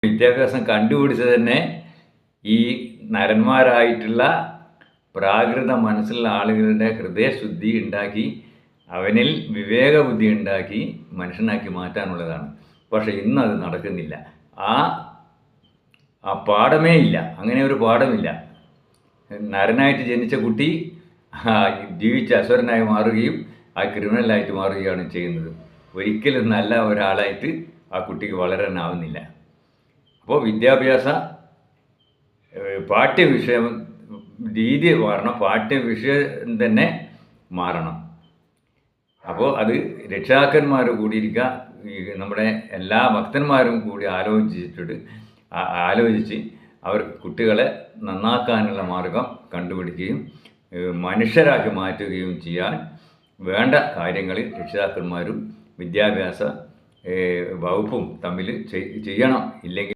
വിദ്യാഭ്യാസം കണ്ടുപിടിച്ചത് തന്നെ ഈ നരന്മാരായിട്ടുള്ള പ്രാകൃത മനസ്സുള്ള ആളുകളുടെ ഹൃദയശുദ്ധി ഉണ്ടാക്കി അവനിൽ വിവേകബുദ്ധി ഉണ്ടാക്കി മനുഷ്യനാക്കി മാറ്റാനുള്ളതാണ്. പക്ഷേ ഇന്നത് നടക്കുന്നില്ല. ആ പാഠമേ ഇല്ല. അങ്ങനെ ഒരു പാഠമില്ല. നരനായിട്ട് ജനിച്ച കുട്ടി ജീവിച്ച അസുരനായി മാറുകയും ആ ക്രിമിനലായിട്ട് മാറുകയാണ് ചെയ്യുന്നത്. ഒരിക്കലും നല്ല ഒരാളായിട്ട് ആ കുട്ടിക്ക് വളരാനാവുന്നില്ല. അപ്പോൾ വിദ്യാഭ്യാസ പാഠ്യവിഷയം രീതി മാറണം, പാഠ്യവിഷയം തന്നെ മാറണം. അപ്പോൾ അത് രക്ഷാക്കന്മാർ കൂടിയിരിക്കുക, നമ്മുടെ എല്ലാ ഭക്തന്മാരും കൂടി ആലോചിച്ച് അവർ കുട്ടികളെ നന്നാക്കാനുള്ള മാർഗം കണ്ടുപിടിക്കുകയും മനുഷ്യരാക്കി മാറ്റുകയും ചെയ്യാൻ വേണ്ട കാര്യങ്ങളിൽ രക്ഷിതാക്കന്മാരും വിദ്യാഭ്യാസ വകുപ്പും തമ്മിൽ ചെയ്യണം. ഇല്ലെങ്കിൽ